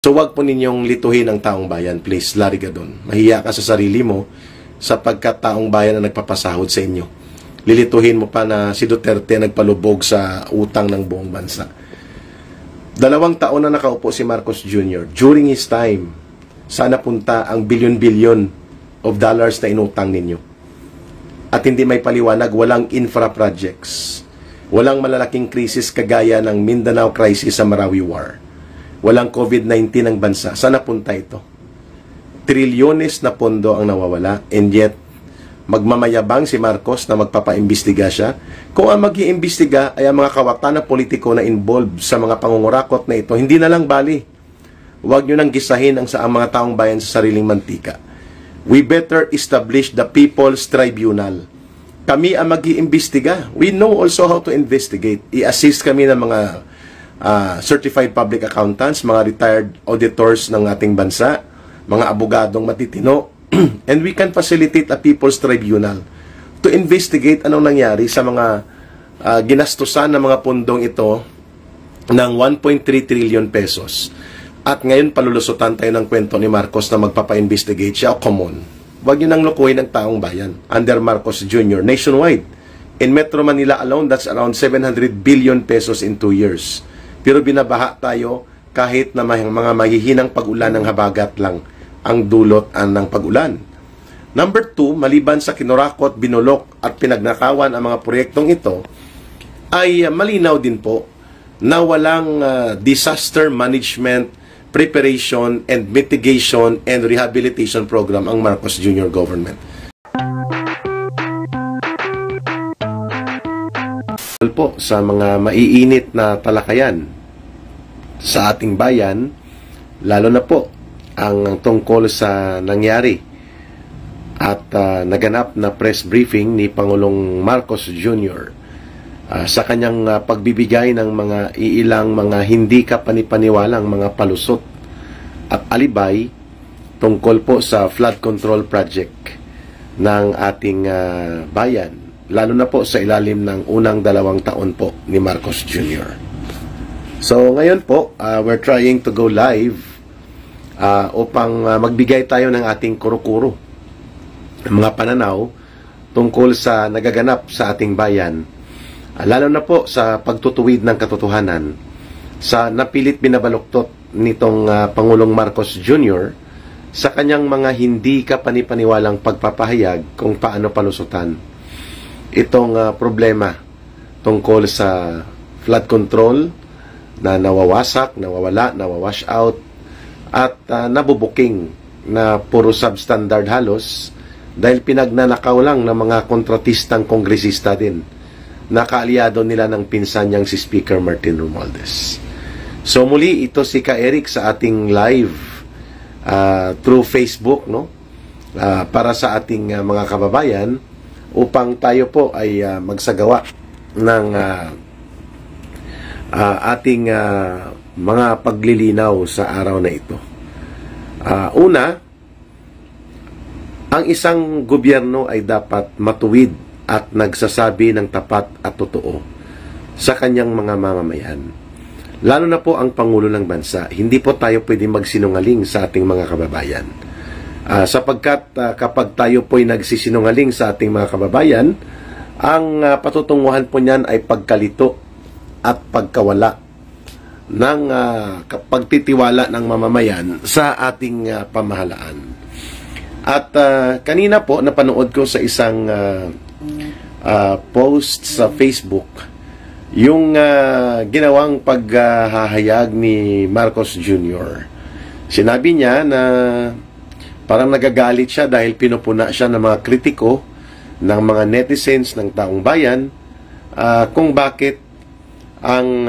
So wag po ninyong lituhin ang taong bayan, please, Larry Gadon. Mahiya ka sa sarili mo sapagkat taong bayan ang nagpapasahod sa inyo. Lilituhin mo pa na si Duterte nagpalubog sa utang ng buong bansa. 2 taon na nakaupo si Marcos Jr. During his time, sana punta ang billion-billion of dollars na inutang ninyo. At hindi may paliwanag, walang infra projects. Walang malalaking krisis kagaya ng Mindanao crisis sa Marawi War. Walang COVID-19 ang bansa. Sana punta ito. Trilyones na pondo ang nawawala, and yet magmamayabang si Marcos na magpapaimbestiga siya. Kung ang mag-iimbestiga ay ang mga kawatan na politiko na involved sa mga pangungurakot na ito, hindi na lang bali. Huwag nyo nang gisahin ang mga taong bayan sa sariling mantika. We better establish the People's Tribunal. Kami ang mag-iimbestiga. We know also how to investigate. I-assist kami ng mga certified public accountants, mga retired auditors ng ating bansa, mga abogadong matitino, and we can facilitate a People's Tribunal to investigate anong nangyari sa mga ginastusan ng mga pundong ito ng 1.3 trillion pesos. At ngayon palulusutan tayo ng kwento ni Marcos na magpapa-investigate siya. Come on. Huwag nyo nang lukuhin ang taong bayan under Marcos Jr. nationwide. In Metro Manila alone, that's around 700 billion pesos in 2 years. Pero binabaha tayo kahit na mga mahihinang pag-ulan ng habagat lang ang dulot ng pag-ulan. Number 2, maliban sa kinurakot, binulok at pinagnakawan ang mga proyektong ito, ay malinaw din po na walang disaster management, preparation, and mitigation and rehabilitation program ang Marcos Jr. government. Po sa mga maiinit na talakayan sa ating bayan, lalo na po ang tungkol sa nangyari at naganap na press briefing ni Pangulong Marcos Jr. Sa kanyang pagbibigay ng mga iilang mga hindi kapanipaniwalang mga palusot at alibay tungkol po sa flood control project ng ating bayan, lalo na po sa ilalim ng unang 2 taon po ni Marcos Jr. So ngayon po, we're trying to go live upang magbigay tayo ng ating kuro-kuro, mga pananaw tungkol sa nagaganap sa ating bayan, lalo na po sa pagtutuwid ng katotohanan sa napilit binabaluktot nitong Pangulong Marcos Jr. sa kanyang mga hindi kapanipaniwalang pagpapahayag kung paano palusutan itong problema tungkol sa flood control na nawawasak, nawawala, nawawash out at nabubuking na puro substandard halos dahil pinagnanakaw lang ng mga kontratistang kongresista din na kaalyado nila ng pinsan niyang si Speaker Martin Romualdez. So muli ito si Ka Eric sa ating live through Facebook, no? Para sa ating mga kababayan upang tayo po ay magsagawa ng ating mga paglilinaw sa araw na ito. Una, ang isang gobyerno ay dapat matuwid at nagsasabi ng tapat at totoo sa kanyang mga mamamayan. Lalo na po ang Pangulo ng Bansa. Hindi po tayo pwede magsinungaling sa ating mga kababayan. Sapagkat kapag tayo po ay nagsisinungaling sa ating mga kababayan, ang patutunguhan po niyan ay pagkalito at pagkawala ng pagtitiwala ng mamamayan sa ating pamahalaan. At kanina po napanood ko sa isang post sa Facebook yung ginawang paghahayag ni Marcos Jr. Sinabi niya na parang nagagalit siya dahil pinupuna siya ng mga kritiko, ng mga netizens, ng taong bayan, kung bakit ang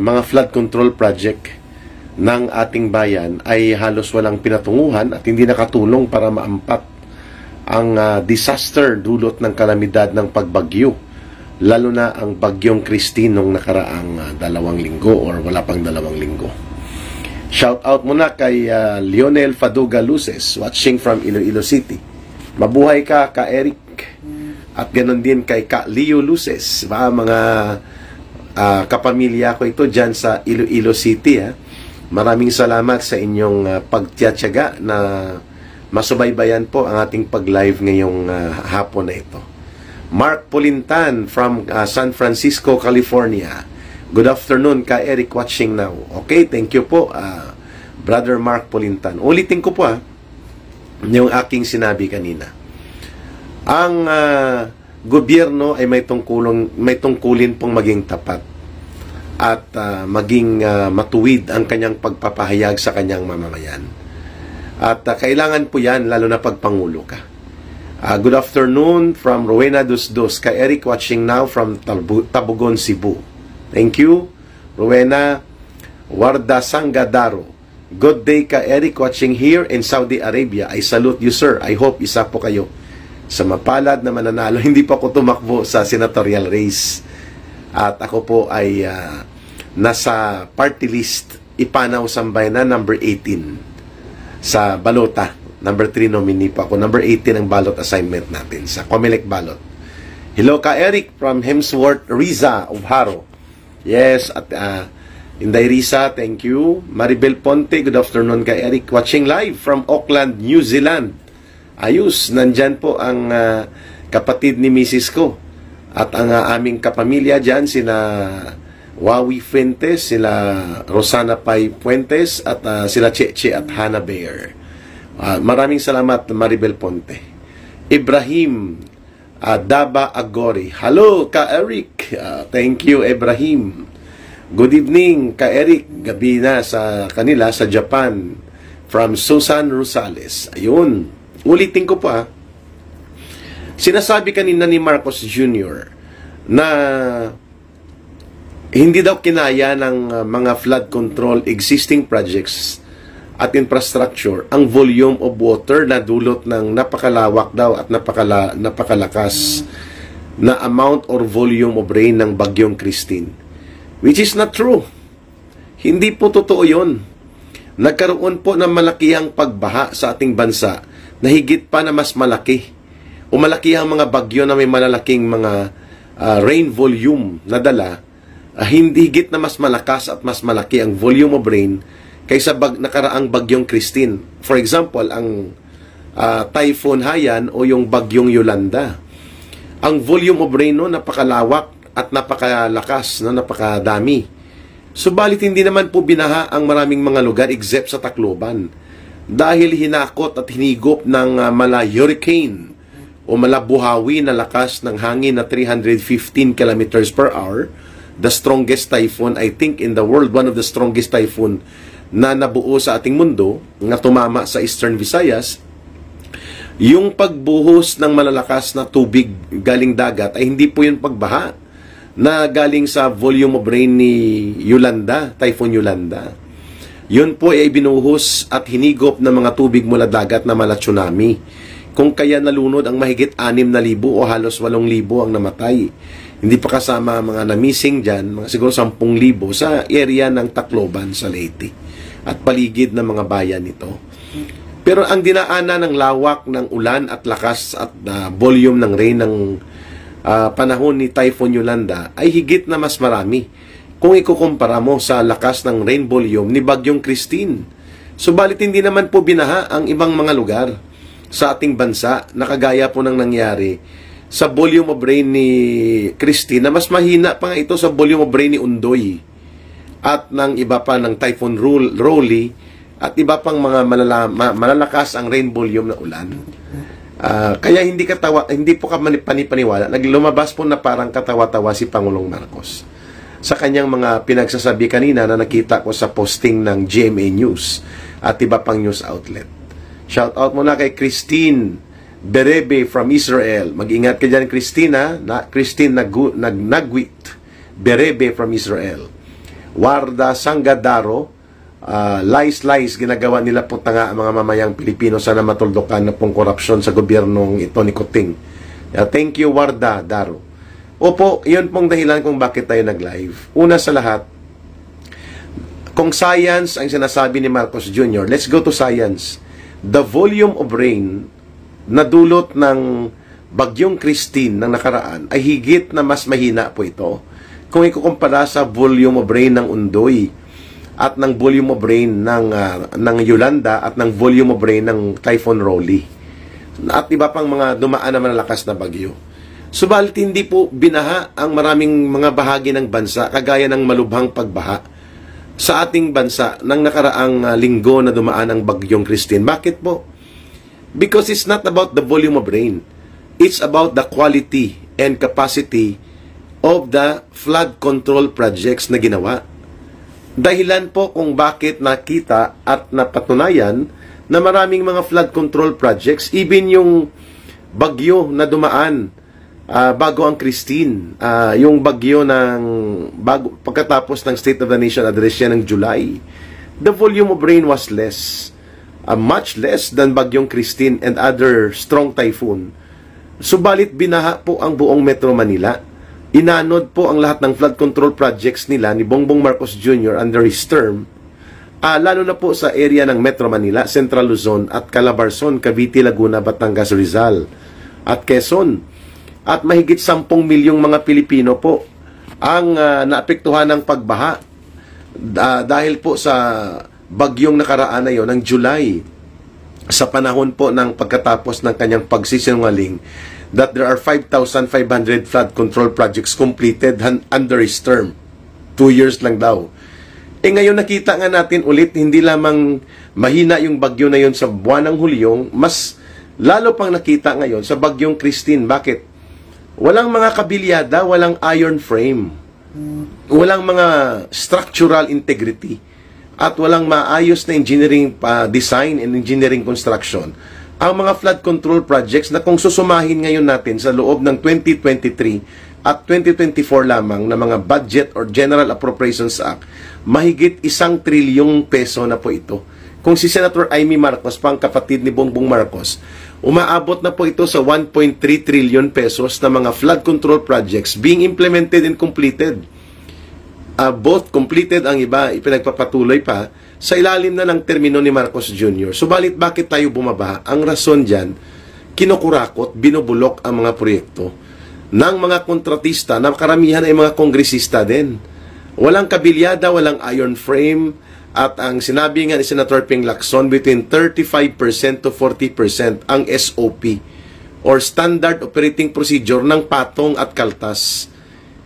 mga flood control project ng ating bayan ay halos walang pinatunguhan at hindi nakatulong para maampat ang disaster dulot ng kalamidad ng pagbagyo, lalo na ang bagyong Christine nung nakaraang 2 linggo or wala pang 2 linggo. Shout out muna kay Lionel Faduga Luces, watching from Iloilo City. Mabuhay ka, Ka Eric. At ganoon din kay Ka Leo Luces, mga kapamilya ko ito dyan sa Iloilo City. Maraming salamat sa inyong pagtiyatsaga na masubaybayan po ang ating pag-live ngayong hapon na ito. Mark Pulintan from San Francisco, California. Good afternoon ka Eric watching now. Okay, thank you po Brother Mark Pulintan. Ulitin ko po yung aking sinabi kanina. Ang gobyerno ay may tungkulin pong maging tapat at maging matuwid ang kanyang pagpapahayag sa kanyang mamamayan. At kailangan po yan lalo na pag Pangulo ka. Good afternoon from Rowena Dusdos. Ka Eric watching now from Tabugon, Cebu. Thank you. Rowena Warda Sangadaro. Good day ka Eric watching here in Saudi Arabia. I salute you sir. I hope isa po kayo sa mapalad na mananalo. Hindi pa ako tumakbo sa senatorial race. At ako po ay nasa party list Ipanaw Sambayanan number 18 sa balota. Number 3 nominee pa ako. Number 18 ang ballot assignment natin sa Comelec ballot. Hello ka Eric from Hemsworth, Riza of Haro. Yes, at Inday Risa, thank you. Maribel Ponte, good afternoon ka Eric. Watching live from Auckland, New Zealand. Ayos, nandyan po ang kapatid ni Mrs. ko. At ang aming kapamilya dyan, sila Wawi Fuentes, sila Rosana Pai Fuentes, at sila Cheche at Hannah Bear. Maraming salamat, Maribel Ponte. Ibrahim Daba Agori. Hello, ka Eric. Thank you, Ibrahim. Good evening, ka Eric. Gabi na sa kanila sa Japan. From Susan Rosales. Ayun. Ulitin ko pa. Sinasabi kanina ni Marcos Jr. na hindi daw kinaya ng mga flood control existing projects at infrastructure ang volume of water na dulot ng napakalawak daw at napakalakas na amount or volume of rain ng Bagyong Christine. Which is not true. Hindi po totoo yun. Nagkaroon po ng malakihang pagbaha sa ating bansa na higit pa na mas malaki. O malaki ang mga bagyo na may malalaking mga rain volume na dala, hindi higit na mas malakas at mas malaki ang volume of rain kaysa nakaraang Bagyong Christine. For example, ang Typhoon Haiyan o yung Bagyong Yolanda. Ang volume of rain no, napakalawak at napakalakas, no, napakadami. Subalit hindi naman po binaha ang maraming mga lugar except sa Tacloban. Dahil hinakot at hinigop ng hurricane o malabuhawi na lakas ng hangin na 315 kilometers per hour, the strongest typhoon, I think in the world, one of the strongest typhoon na nabuo sa ating mundo, na tumama sa Eastern Visayas. Yung pagbuhos ng malalakas na tubig galing dagat ay hindi po yung pagbaha na galing sa volume of rain ni Yolanda, Typhoon Yolanda. Yun po ay binuhos at hinigop ng mga tubig mula dagat na mala tsunami. Kung kaya nalunod ang mahigit 6,000 o halos 8,000 ang namatay. Hindi pa kasama mga na-missing dyan, mga siguro 10,000 sa area ng Tacloban sa Leyte at paligid ng mga bayan nito. Pero ang dinaanan ng lawak ng ulan at lakas at volume ng rain ng panahon ni Typhoon Yolanda ay higit na mas marami kung ikukumpara mo sa lakas ng rain volume ni Bagyong Christine. Subalit hindi naman po binaha ang ibang mga lugar sa ating bansa na kagaya po ng nangyari sa volume of rain ni Christine na mas mahina pa nga ito sa volume of rain ni Undoy at ng iba pa ng Typhoon Rolly at iba pang mga malalakas ang rain volume na ulan. Kaya hindi po ka panipaniwala. Naglumabas po na parang katawa-tawa si Pangulong Marcos sa kanyang mga pinagsasabi kanina na nakita ko sa posting ng GMA News at iba pang news outlet. Shout out muna kay Christine Berebe from Israel. Mag-ingat ka dyan, Christina. Christine Nagwit Berebe from Israel. Warda Sangadaro. Lies, ginagawa nila po tanga ang mga mamayang Pilipino. Sana matuldukan na pong korupsyon sa gobyernong ito ni Kuting. Thank you, Warda Daro. Opo, yun pong dahilan kung bakit tayo nag-live. Una sa lahat, kung science ang sinasabi ni Marcos Jr., let's go to science. The volume of rain na dulot ng Bagyong Christine ng nakaraan ay higit na mas mahina po ito kung ikukumpara sa volume of rain ng Undoy. at ng volume of rain ng Yolanda at ng volume of rain ng Typhoon Rolly. At iba pang mga dumaan na malalakas na bagyo. Subalit hindi po binaha ang maraming mga bahagi ng bansa kagaya ng malubhang pagbaha sa ating bansa ng nakaraang linggo na dumaan ang bagyong Christine. Bakit po? Because it's not about the volume of rain. It's about the quality and capacity of the flood control projects na ginawa. Dahilan po kung bakit nakita at napatunayan na maraming mga flood control projects, even yung bagyo na dumaan bago ang Christine, yung bagyo pagkatapos ng State of the Nation address yan ng July, the volume of rain was less, much less than bagyong Christine and other strong typhoon. Subalit binaha po ang buong Metro Manila. Inanod po ang lahat ng flood control projects nila ni Bongbong Marcos Jr. under his term, lalo na po sa area ng Metro Manila, Central Luzon at Calabarzon, Cavite, Laguna, Batangas, Rizal at Quezon. At mahigit 10 milyong mga Pilipino po ang naapektuhan ng pagbaha dahil po sa bagyong nakaraan na yon ng July, sa panahon po ng pagkatapos ng kanyang pagsisinungaling that there are 5,500 flood control projects completed under his term. 2 years lang daw. Ngayon nakita nga natin ulit, hindi lamang mahina yung bagyo na yon sa buwan ng Hulyo, mas lalo pang nakita ngayon sa bagyong Christine. Bakit? Walang mga kabilyada, walang iron frame, walang mga structural integrity, at walang maayos na engineering design and engineering construction ang mga flood control projects na kung susumahin ngayon natin sa loob ng 2023 at 2024 lamang na mga budget or General Appropriations Act, mahigit 1 trilyong peso na po ito. Kung si Senator Amy Marcos, pang kapatid ni Bongbong Marcos, umaabot na po ito sa 1.3 trillion pesos na mga flood control projects being implemented and completed. Both completed, ang iba ipinagpapatuloy pa sa ilalim na ng termino ni Marcos Jr. Subalit bakit tayo bumaba? Ang rason dyan, kinukurakot, binubulok ang mga proyekto ng mga kontratista na karamihan ay mga kongresista din. Walang kabilyada, walang iron frame, at ang sinabi nga ni Senator Ping Lacson, between 35% to 40% ang SOP or Standard Operating Procedure ng patong at kaltas.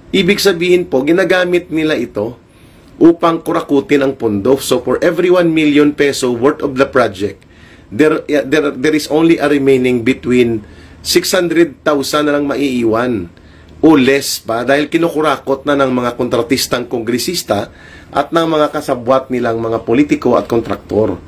Ibig sabihin po, ginagamit nila ito upang kurakutin ang pondo. So for every 1 million peso worth of the project, there is only a remaining between 600,000 na lang maiiwan o less pa dahil kinukurakot na ng mga kontratistang kongresista at ng mga kasabwat nilang mga politiko at kontraktor.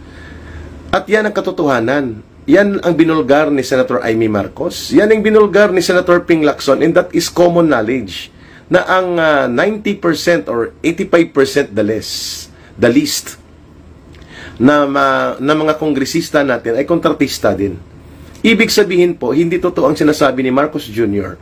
At yan ang katotohanan. Yan ang binulgar ni Senator Amy Marcos. Yan ang binulgar ni Senator Ping Lacson, and that is common knowledge na ang 90% or 85% the least na mga kongresista natin ay kontratista din. Ibig sabihin po, hindi totoo ang sinasabi ni Marcos Jr.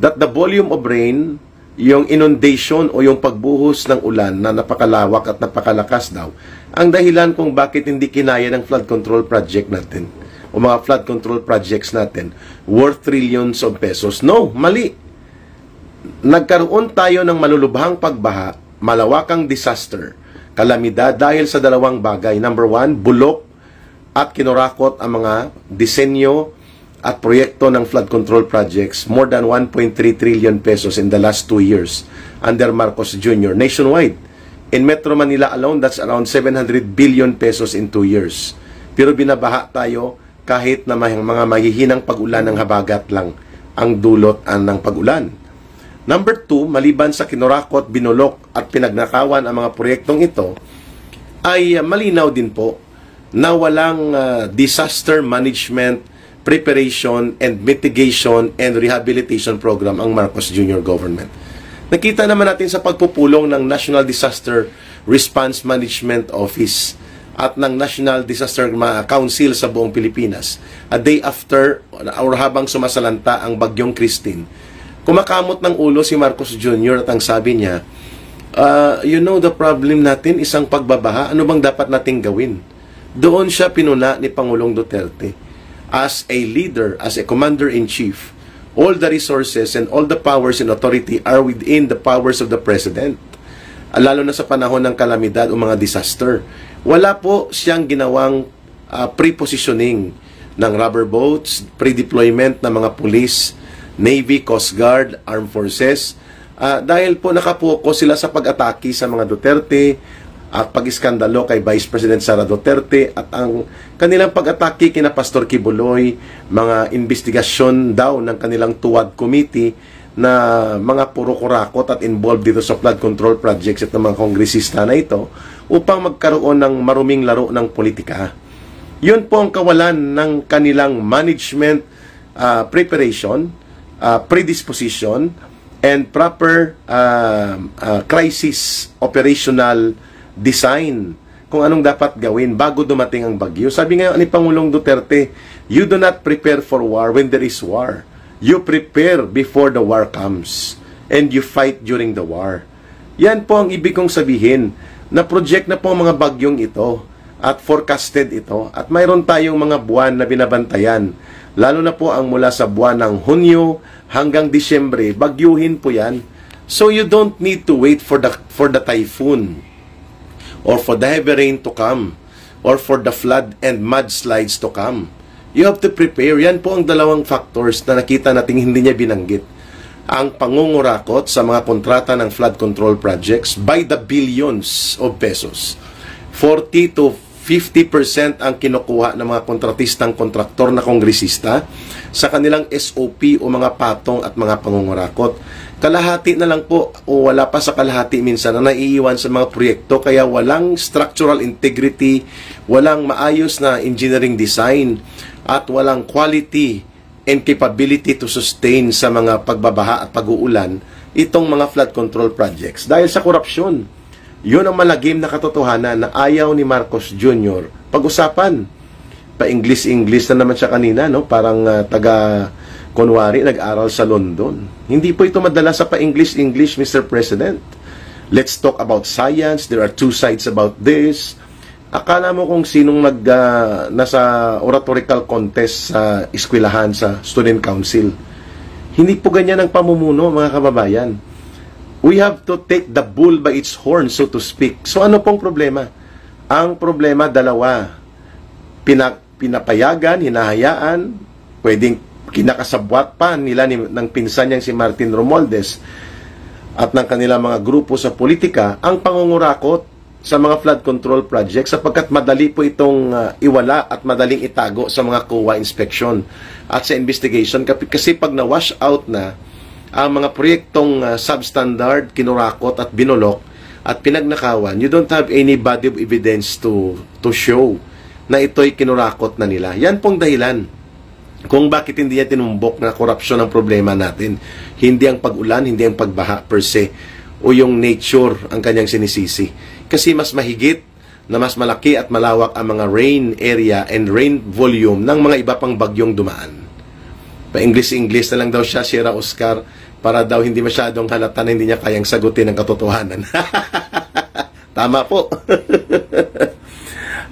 that the volume of rain, yung inundation o yung pagbuhos ng ulan na napakalawak at napakalakas daw, ang dahilan kung bakit hindi kinaya ng flood control project natin o mga flood control projects natin worth trillions of pesos. No, mali. Nagkaroon tayo ng malulubhang pagbaha, malawakang disaster, kalamidad dahil sa dalawang bagay. Number one, bulok at kinurakot ang mga disenyo at proyekto ng flood control projects, more than 1.3 trillion pesos in the last 2 years under Marcos Jr. nationwide. In Metro Manila alone, that's around 700 billion pesos in 2 years. Pero binabaha tayo kahit na mga mahihinang pag-ulan ng habagat lang ang dulot ng pag-ulan. Number 2, maliban sa kinurakot, binulok at pinagnakawan ang mga proyektong ito, ay malinaw din po na walang disaster management, preparation, and mitigation and rehabilitation program ang Marcos Jr. government. Nakita naman natin sa pagpupulong ng National Disaster Response Management Office at ng National Disaster Council sa buong Pilipinas. A day after or habang sumasalanta ang bagyong Christine, kumakamot ng ulo si Marcos Jr. at ang sabi niya, you know, the problem natin isang pagbabaha, ano bang dapat nating gawin? Doon siya pinuna ni Pangulong Duterte. As a leader, as a commander-in-chief, all the resources and all the powers and authority are within the powers of the President. lalo na sa panahon ng kalamidad o mga disaster. Wala po siyang ginawang pre-positioning ng rubber boats, pre-deployment ng mga police, Navy, Coast Guard, Armed Forces, dahil po nakapokus sila sa pag-atake sa mga Duterte at pag-iskandalo kay Vice President Sara Duterte at ang kanilang pag-atake kina Pastor Kibuloy, mga investigasyon daw ng kanilang Tuwad Committee na mga puro kurakot at involved dito sa flood control projects at ng mga kongresista na ito upang magkaroon ng maruming laro ng politika. Yun po ang kawalan ng kanilang management preparation, predisposition, and proper crisis operational design kung anong dapat gawin bago dumating ang bagyo. Sabi nga ni Pangulong Duterte, you do not prepare for war when there is war. You prepare before the war comes and you fight during the war. Yan po ang ibig kong sabihin na project na po ang mga bagyong ito at forecasted ito at mayroon tayong mga buwan na binabantayan. Lalo na po ang mula sa buwan ng Hunyo hanggang Disyembre, bagyuhin po yan. So you don't need to wait for the typhoon or for the heavy rain to come or for the flood and mudslides to come. You have to prepare. Yan po ang dalawang factors na nakita natin hindi niya binanggit. Ang pangungurakot sa mga kontrata ng flood control projects by the billions of pesos. 40 to 50% ang kinukuha ng mga kontratistang kontraktor na kongresista sa kanilang SOP o mga patong at mga pangungurakot. Kalahati na lang po o wala pa sa kalahati minsan na naiiwan sa mga proyekto kaya walang structural integrity, walang maayos na engineering design at walang quality and capability to sustain sa mga pagbabaha at pag-uulan itong mga flood control projects dahil sa korupsyon. Yun ang malagim na katotohanan na ayaw ni Marcos Jr. pag-usapan. Pa-English na naman siya kanina, no? Parang kunwari, nag-aral sa London. Hindi po ito madala sa pa-English, Mr. President. Let's talk about science. There are two sides about this. Akala mo kung sinong nasa oratorical contest sa eskwelahan sa Student Council. Hindi po ganyan ang pamumuno, mga kababayan. We have to take the bull by its horn, so to speak. So ano pong problema? Ang problema, dalawa. Pinapayagan, hinahayaan, pwedeng kinakasabwat pa nila ng pinsan niyang si Martin Romualdez at ng kanilang mga grupo sa politika ang pangungurakot sa mga flood control projects sapagkat madali po itong iwala at madaling itago sa mga COA inspection at sa investigation kasi pag na-wash out na ang mga proyektong substandard, kinurakot at binulok at pinagnakawan, you don't have any body of evidence to show na ito'y kinurakot na nila. Yan pong dahilan kung bakit hindi niya tinumbok na korupsyon ang problema natin. Hindi ang pag-ulan, hindi ang pagbaha per se, o yung nature ang kanyang sinisisi. Kasi mas mahigit na mas malaki at malawak ang mga rain area and rain volume ng mga iba pang bagyong dumaan. Pa-English na lang daw siya, Sierra Oscar, para daw hindi masyadong halata na hindi niya kayang sagutin ang katotohanan. Tama po.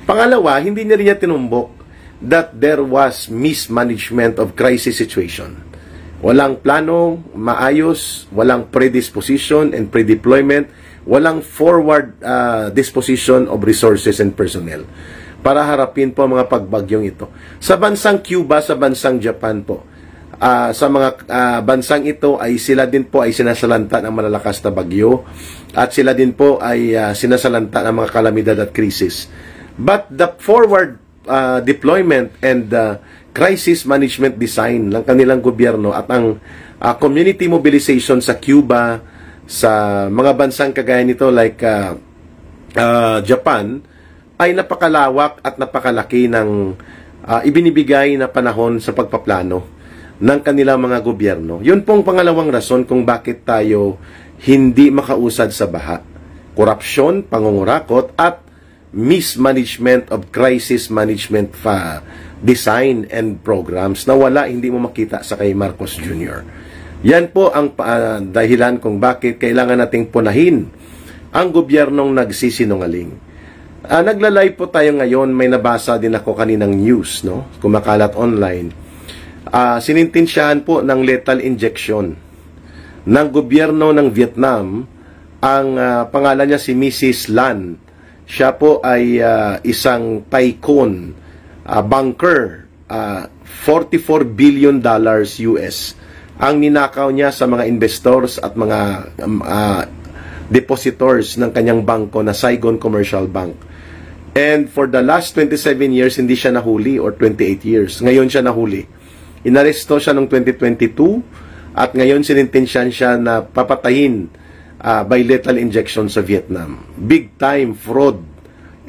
Pangalawa, hindi niya rin niya tinumbok that there was mismanagement of crisis situation. Walang plano, maayos, walang predisposition and predeployment, walang forward disposition of resources and personnel para harapin po mga pagbagyong ito. Sa bansang Cuba, sa bansang Japan po, sa mga bansang ito ay sila din po ay sinasalanta ng malalakas na bagyo at sila din po ay sinasalanta ng mga kalamidad at krisis. But the forward deployment and crisis management design ng kanilang gobyerno at ang community mobilization sa Cuba, sa mga bansang kagaya nito like Japan, ay napakalawak at napakalaki ng ibinibigay na panahon sa pagpaplano ng kanilang mga gobyerno. Yun pong pangalawang rason kung bakit tayo hindi makausad sa baha. Korupsyon, pangungurakot, at mismanagement of crisis management design and programs na wala, hindi mo makita sa kay Marcos Jr. Yan po ang dahilan kung bakit kailangan nating punahin ang gobyernong nagsisinungaling. Nagla-live po tayo ngayon, may nabasa din ako kaninang news, no? Kumakalat online. Sinintensyahan po ng lethal injection ng gobyerno ng Vietnam Ang pangalan niya si Mrs. Lan. Siya po ay isang tycoon, banker, $44 billion US. Ang ninakaw niya sa mga investors at mga depositors ng kanyang bangko na Saigon Commercial Bank. And for the last 27 years, hindi siya nahuli, or 28 years. Ngayon siya nahuli. Inaresto siya noong 2022 at ngayon sinintensyan siya na papatayin by lethal injection sa Vietnam. Big time fraud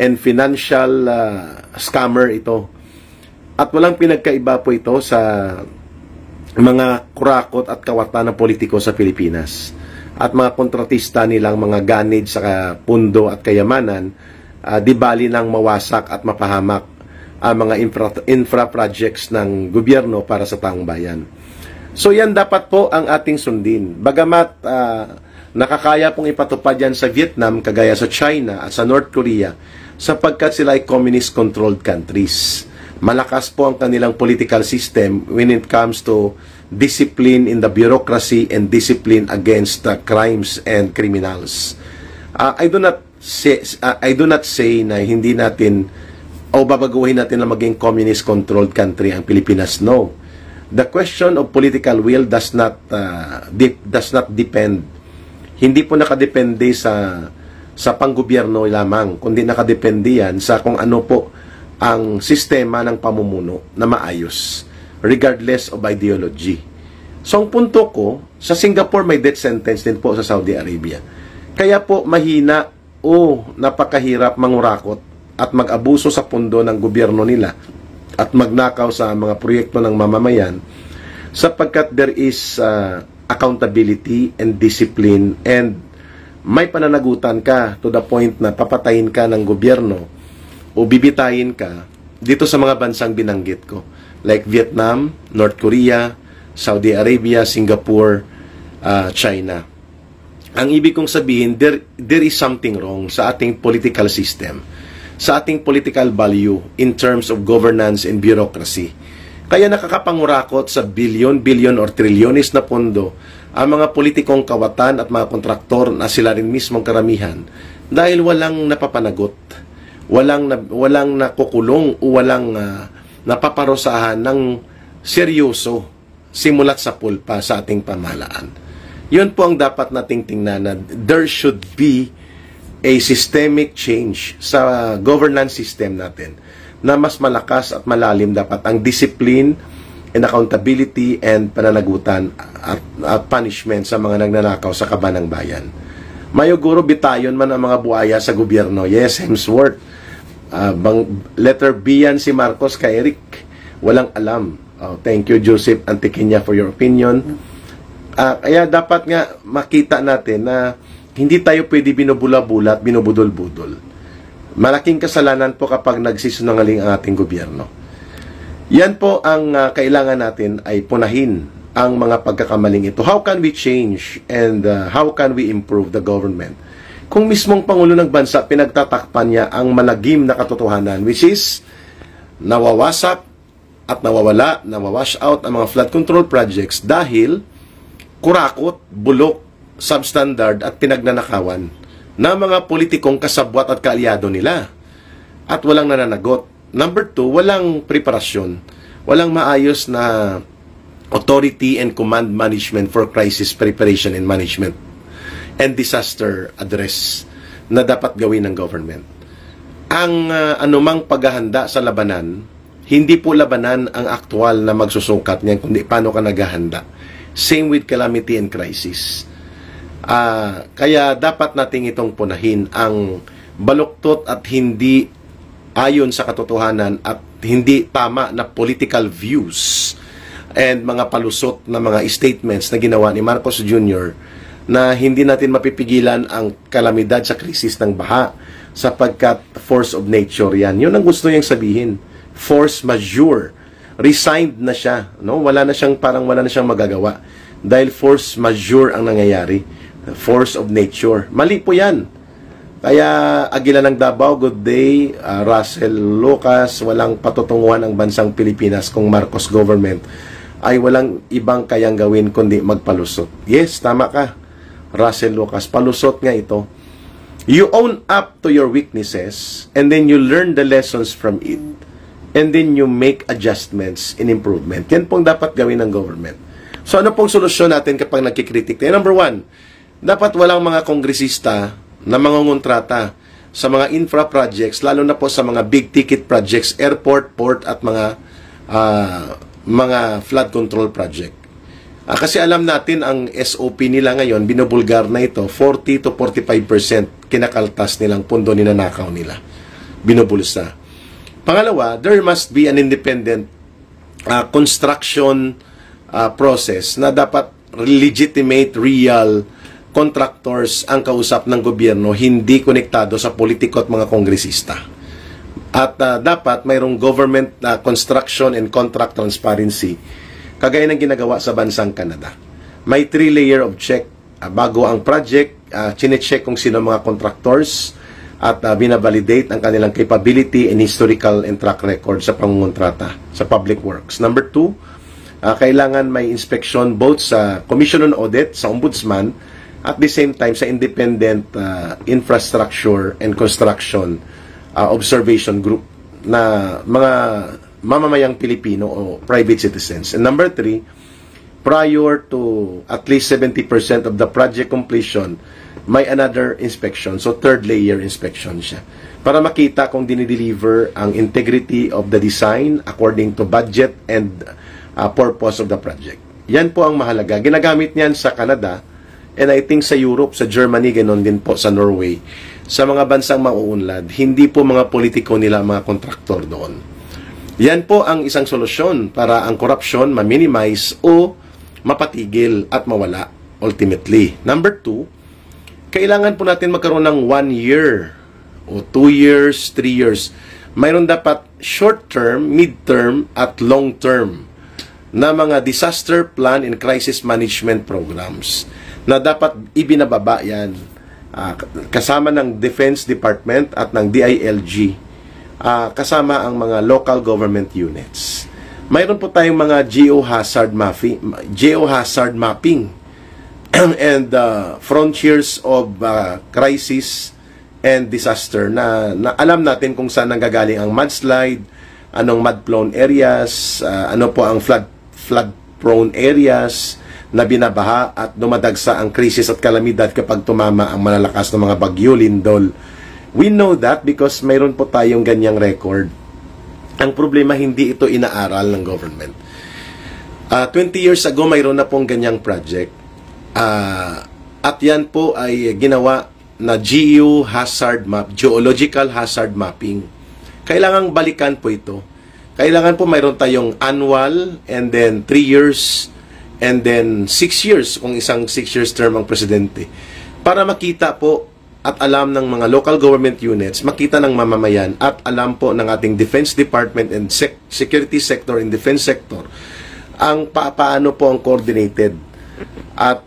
and financial scammer ito. At walang pinagkaiba po ito sa mga kurakot at kawatan ng politiko sa Pilipinas. At mga kontratista nilang mga ganid sa pundo at kayamanan, di bali nang mawasak at mapahamak ang mga infra projects ng gobyerno para sa taong bayan. So yan dapat po ang ating sundin. Bagamat nakakaya pong ipatupad yan sa Vietnam, kagaya sa China at sa North Korea, sapagkat sila ay communist-controlled countries. Malakas po ang kanilang political system when it comes to discipline in the bureaucracy and discipline against crimes and criminals. I do not say na hindi natin o babaguhin natin na maging communist-controlled country ang Pilipinas. No. The question of political will does not depend. Hindi po nakadepende sa panggobyerno lamang, kundi nakadepende yan sa kung ano po ang sistema ng pamumuno na maayos, regardless of ideology. So ang punto ko, sa Singapore may death sentence din po sa Saudi Arabia. Kaya po mahina o napakahirap mangurakot at mag-abuso sa pundo ng gobyerno nila at magnakaw sa mga proyekto ng mamamayan, sapagkat there is accountability and discipline, and may pananagutan ka to the point na papatayin ka ng gobyerno o bibitayin ka dito sa mga bansang binanggit ko, like Vietnam, North Korea, Saudi Arabia, Singapore, China. Ang ibig kong sabihin, there is something wrong sa ating political system, sa ating political value in terms of governance and bureaucracy. Kaya nakakapangurakot sa billion or trilyones na pondo ang mga politikong kawatan at mga kontraktor na sila rin mismong karamihan, dahil walang napapanagot, walang nakukulong o walang napaparusahan ng seryoso simulat sa pulpa sa ating pamahalaan. Yun po ang dapat nating tingnan, na there should be a systemic change sa governance system natin, na mas malakas at malalim dapat ang discipline and accountability and pananagutan at punishment sa mga nagnanakaw sa kaban ng bayan. Mayuguro bitayon man ang mga buaya sa gobyerno. Yes, Hemsworth. Letter B yan si Marcos kay Eric. Walang alam. Thank you, Joseph Antiquiña, for your opinion. Kaya dapat nga makita natin na hindi tayo pwede binubula-bula at binubudol-budol. Malaking kasalanan po kapag nagsisinungaling ang ating gobyerno. Yan po ang kailangan natin, ay punahin ang mga pagkakamaling ito. How can we change and how can we improve the government? Kung mismong Pangulo ng Bansa pinagtatakpan niya ang malagim na katotohanan, which is nawawasak at nawawash out ang mga flood control projects dahil kurakot, bulok, substandard at pinagnanakawan na mga politikong kasabwat at kaalyado nila at walang nananagot. Number 2, walang preparasyon, walang maayos na authority and command management for crisis preparation and management and disaster address na dapat gawin ng government. Ang anumang paghahanda sa labanan, hindi po labanan ang aktual na magsusukat niyan, kundi paano ka naghahanda. Same with calamity and crisis. Kaya dapat nating itong punahin ang baluktot at hindi ayon sa katotohanan at hindi tama na political views and mga palusot na mga statements na ginawa ni Marcos Jr. na hindi natin mapipigilan ang kalamidad sa krisis ng baha sapagkat force of nature yan. Yun ang gusto niyang sabihin. Force majeure. Resigned na siya, no? Wala na siyang magagawa dahil force majeure ang nangyayari. Force of nature. Mali po yan. Kaya Aguila ng Davao, good day. Russell Lucas, walang patutunguhan ang bansang Pilipinas kung Marcos government ay walang ibang kayang gawin kundi magpalusot. Yes, tama ka. Russell Lucas, palusot nga ito. You own up to your weaknesses and then you learn the lessons from it and then you make adjustments and improvement. Yan pong dapat gawin ng government. So ano pong solusyon natin kapag nagkikritik tayo? Number one, dapat walang mga kongresista na mangungontrata sa mga infra projects, lalo na po sa mga big ticket projects, airport, port at mga flood control project. Kasi alam natin ang SOP nila ngayon, binubulgar na ito, 40 to 45% kinakaltas nilang pundo ninanakaw nila. Binubulsa. Pangalawa, there must be an independent construction process na dapat legitimate, real contractors ang kausap ng gobyerno, hindi konektado sa politiko at mga kongresista. At dapat mayroong government construction and contract transparency, kagaya ng ginagawa sa bansang Canada. May 3-layer of check. Bago ang project, chine-check kung sino mga contractors at binavalidate ang kanilang capability and historical and track record sa pangungontrata sa public works. Number 2, kailangan may inspection both sa Commission on Audit, sa Ombudsman, at the same time sa Independent Infrastructure and Construction Observation Group na mga mamamayang Pilipino o private citizens. And number 3, prior to at least 70% of the project completion, may another inspection. So, 3rd layer inspection siya. Para makita kung dinideliver ang integrity of the design according to budget and purpose of the project. Yan po ang mahalaga. Ginagamit niyan sa Canada and I think sa Europe, sa Germany, ganoon din po sa Norway. Sa mga bansang mauunlad, hindi po mga politiko nila mga kontraktor doon. Yan po ang isang solusyon para ang corruption ma-minimize o mapatigil at mawala ultimately. Number 2, kailangan po natin magkaroon ng 1 year o 2 years, 3 years. Mayroon dapat short-term, mid-term at long-term na mga disaster plan and crisis management programs na dapat ibinababa yan kasama ng Defense Department at ng DILG. Kasama ang mga local government units. Mayroon po tayong mga geohazard mapping and frontiers of crisis and disaster na alam natin kung saan nanggagaling ang mudslide, anong mud-prone areas, ano po ang flood-prone areas na binabaha at dumadagsa ang krisis at kalamidad kapag tumama ang malalakas na mga bagyo, lindol. We know that because mayroon po tayong ganyang record. Ang problema, hindi ito inaaral ng government. 20 years ago, mayroon na pong ganyang project. At yan po ay ginawa na geological hazard mapping. Kailangang balikan po ito. Kailangan po mayroon tayong annual and then 3 years and then 6 years kung isang 6 years term ang presidente. Para makita po at alam ng mga local government units, makita ng mamamayan at alam po ng ating Defense Department and security sector and defense sector ang paano po ang coordinated at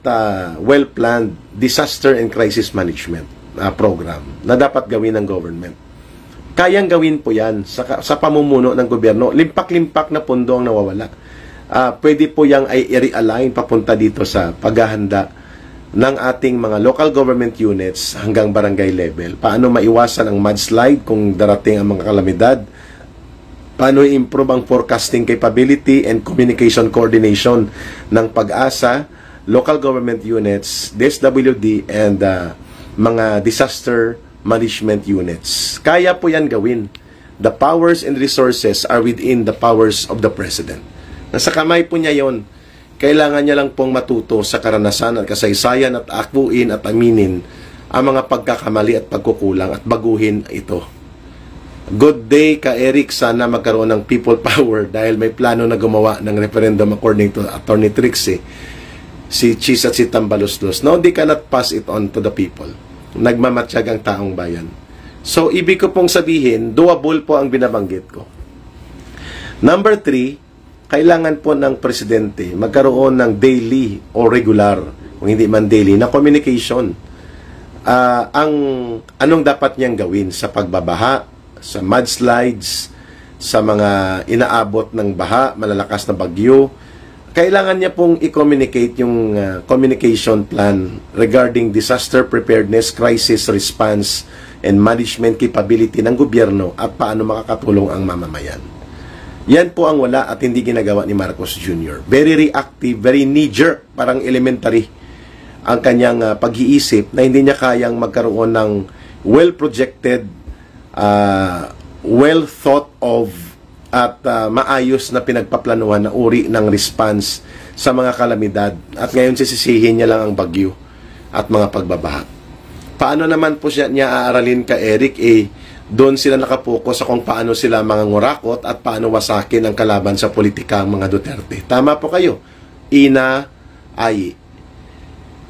well-planned disaster and crisis management program na dapat gawin ng government. Kayang gawin po yan sa pamumuno ng gobyerno. Limpak-limpak na pondo ang nawawala. Pwede po yang ay i-realign papunta dito sa paghahanda ng ating mga local government units hanggang barangay level. Paano maiwasan ang mudslide kung darating ang mga kalamidad? Paano i-improve ang forecasting capability and communication coordination ng PAG-ASA, local government units, DSWD, and mga disaster management units. Kaya po yan gawin. The powers and resources are within the powers of the President. Nasa kamay po niya yon. Kailangan niya lang pong matuto sa karanasan at kasaysayan at akuin at aminin ang mga pagkakamali at pagkukulang at baguhin ito. Good day ka Eric, sana magkaroon ng people power dahil may plano na gumawa ng referendum according to Attorney Trixie, si Chis at si Tambaloslos. No, they cannot pass it on to the people. Nagmamatsyag ang taong bayan. So, ibig ko pong sabihin, doable po ang binabanggit ko. Number 3, kailangan po ng presidente magkaroon ng daily o regular, kung hindi man daily, na communication. Anong dapat niyang gawin sa pagbabaha, sa mudslides, sa mga inaabot ng baha, malalakas na bagyo, kailangan niya pong i-communicate yung communication plan regarding disaster preparedness, crisis response, and management capability ng gobyerno at paano makakatulong ang mamamayan. Yan po ang wala at hindi ginagawa ni Marcos Jr. Very reactive, very knee-jerk, parang elementary ang kanyang pag-iisip na hindi niya kayang magkaroon ng well-projected, well-thought of at maayos na pinagpaplanuhan na uri ng response sa mga kalamidad. At ngayon sisisihin niya lang ang bagyo at mga pagbabaha. Paano naman po niya aaralin ka, Eric? Doon sila nakapokus sa kung paano sila mga ngurakot at paano wasakin ang kalaban sa politika ang mga Duterte. Tama po kayo. Ina ay.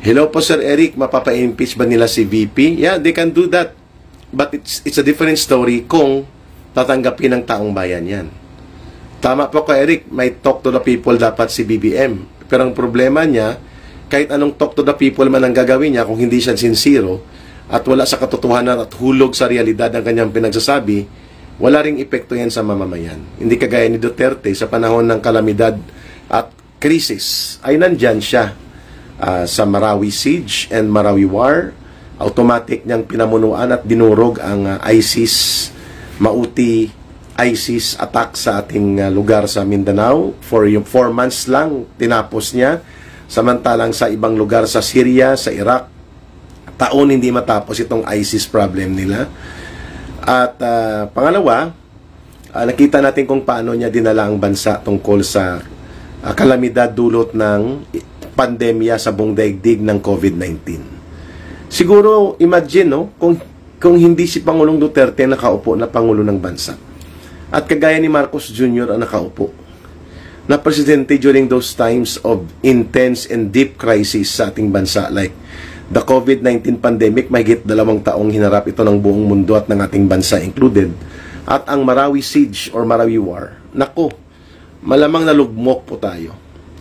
Hello po, Sir Eric. Mapapa-impeach ba nila si VP? Yeah, they can do that. But it's a different story kung tatanggapin ng taong bayan yan. Tama po ka, Eric, may talk to the people dapat si BBM. Pero ang problema niya, kahit anong talk to the people man ang gagawin niya, kung hindi siya sincero at wala sa katotohanan at hulog sa realidad ang kanyang pinagsasabi, wala ring epekto yan sa mamamayan. Hindi kagaya ni Duterte sa panahon ng kalamidad at krisis, ay nandyan siya sa Marawi Siege and Marawi War. Automatic niyang pinamunuan at dinurog ang ISIS Mauti ISIS attack sa ating lugar sa Mindanao. For yung 4 months lang tinapos niya. Samantalang sa ibang lugar sa Syria, sa Iraq, taon hindi matapos itong ISIS problem nila. At pangalawa, nakita natin kung paano niya dinala ang bansa tungkol sa kalamidad dulot ng pandemya sa buong daigdig ng COVID-19. Siguro, imagine, no, kung hindi si Pangulong Duterte nakaupo na Pangulo ng bansa at kagaya ni Marcos Jr. ang nakaupo na presidente during those times of intense and deep crisis sa ating bansa like the COVID-19 pandemic, mahigit 2 taong hinarap ito ng buong mundo at ng ating bansa included, at ang Marawi Siege or Marawi War. Nako, malamang nalugmok po tayo.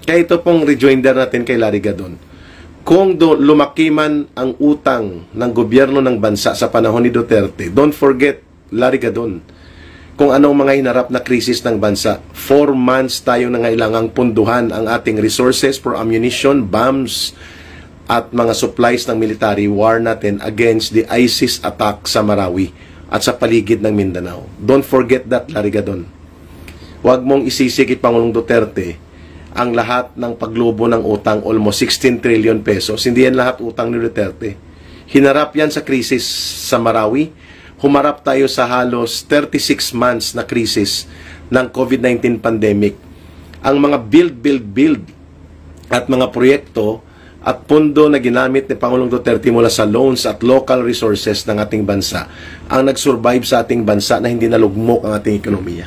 Kaya ito pong rejoinder natin kay Larry Gadon. Kung lumaki man ang utang ng gobyerno ng bansa sa panahon ni Duterte, don't forget, Larry Gadon, kung anong mga hinarap na krisis ng bansa. 4 months tayo nangailangang punduhan ang ating resources for ammunition, bombs, at mga supplies ng military war natin against the ISIS attack sa Marawi at sa paligid ng Mindanao. Don't forget that, Larry Gadon. Huwag mong isisi kay Pangulong Duterte ang lahat ng paglubo ng utang, almost 16 trillion pesos. Hindi yan lahat utang ni Duterte. Hinarap yan sa krisis sa Marawi. Humarap tayo sa halos 36 months na krisis ng COVID-19 pandemic. Ang mga build at mga proyekto at pondo na ginamit ni Pangulong Duterte mula sa loans at local resources ng ating bansa ang nag-survive sa ating bansa na hindi nalugmok ang ating ekonomiya.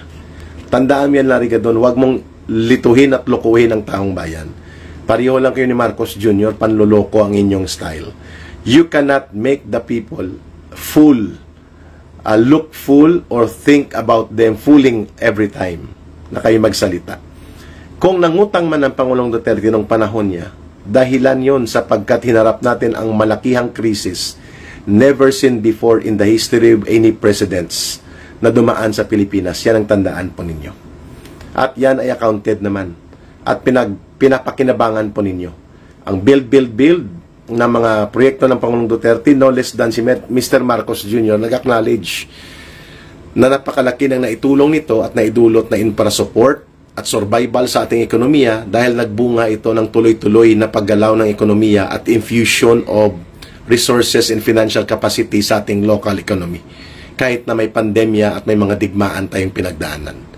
Tandaan mo yan, Larry Gadon. Huwag mong lituhin at lokohin ang taong bayan. Pareho lang kayo ni Marcos Jr., panloloko ang inyong style. You cannot make the people look fool or think about them fooling every time na kayo magsalita. Kung nangutang man ang Pangulong Duterte noong panahon niya, dahilan yon sapagkat hinarap natin ang malakihang krisis never seen before in the history of any presidents na dumaan sa Pilipinas. Yan ang tandaan po ninyo. At yan ay accounted naman. At pinapakinabangan po ninyo. Ang build na mga proyekto ng Pangulong Duterte, no less than si Mr. Marcos Jr. nag-acknowledge na napakalaki ng naitulong nito at naidulot na infra support at survival sa ating ekonomiya dahil nagbunga ito ng tuloy-tuloy na paggalaw ng ekonomiya at infusion of resources and financial capacity sa ating local economy. Kahit na may pandemya at may mga digmaan tayong pinagdaanan.